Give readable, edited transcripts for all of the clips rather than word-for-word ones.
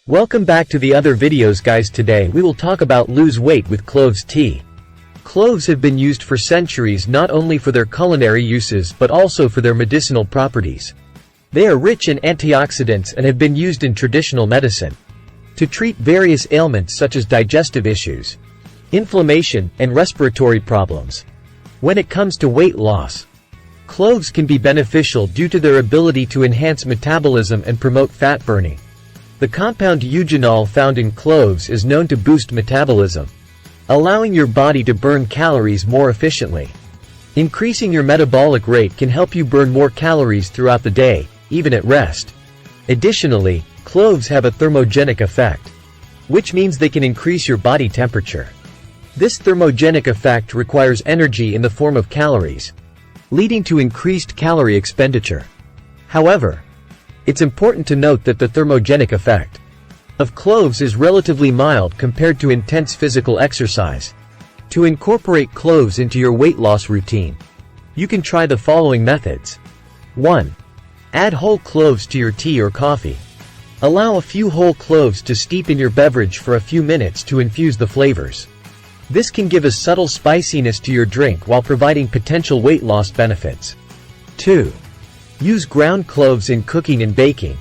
Welcome back to the other videos, guys. Today we will talk about lose weight with cloves tea. Cloves have been used for centuries not only for their culinary uses but also for their medicinal properties. They are rich in antioxidants and have been used in traditional medicine to treat various ailments such as digestive issues, inflammation, and respiratory problems. When it comes to weight loss, cloves can be beneficial due to their ability to enhance metabolism and promote fat burning. The compound eugenol found in cloves is known to boost metabolism, allowing your body to burn calories more efficiently. Increasing your metabolic rate can help you burn more calories throughout the day, even at rest. Additionally, cloves have a thermogenic effect, which means they can increase your body temperature. This thermogenic effect requires energy in the form of calories, leading to increased calorie expenditure. However, it's important to note that the thermogenic effect of cloves is relatively mild compared to intense physical exercise. To incorporate cloves into your weight loss routine, you can try the following methods. 1. Add whole cloves to your tea or coffee. Allow a few whole cloves to steep in your beverage for a few minutes to infuse the flavors. This can give a subtle spiciness to your drink while providing potential weight loss benefits. 2. Use ground cloves in cooking and baking.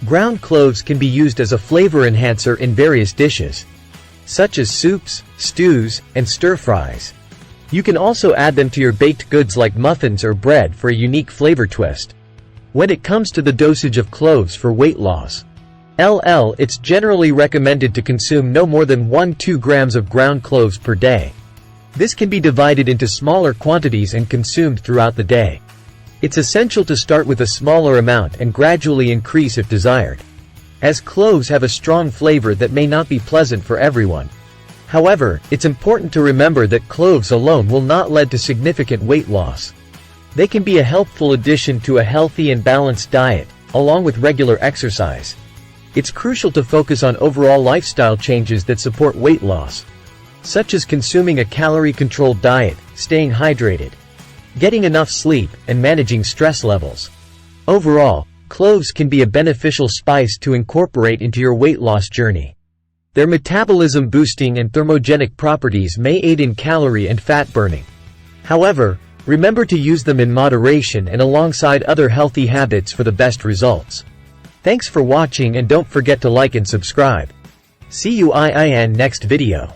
Ground cloves can be used as a flavor enhancer in various dishes, such as soups, stews, and stir-fries. You can also add them to your baked goods like muffins or bread for a unique flavor twist. When it comes to the dosage of cloves for weight loss, it's generally recommended to consume no more than 1-2 grams of ground cloves per day. This can be divided into smaller quantities and consumed throughout the day. It's essential to start with a smaller amount and gradually increase if desired, as cloves have a strong flavor that may not be pleasant for everyone. However, it's important to remember that cloves alone will not lead to significant weight loss. They can be a helpful addition to a healthy and balanced diet, along with regular exercise. It's crucial to focus on overall lifestyle changes that support weight loss, such as consuming a calorie-controlled diet, staying hydrated, getting enough sleep, and managing stress levels. Overall, cloves can be a beneficial spice to incorporate into your weight loss journey. Their metabolism boosting and thermogenic properties may aid in calorie and fat burning. However, remember to use them in moderation and alongside other healthy habits for the best results. Thanks for watching, and don't forget to like and subscribe. See you in next video.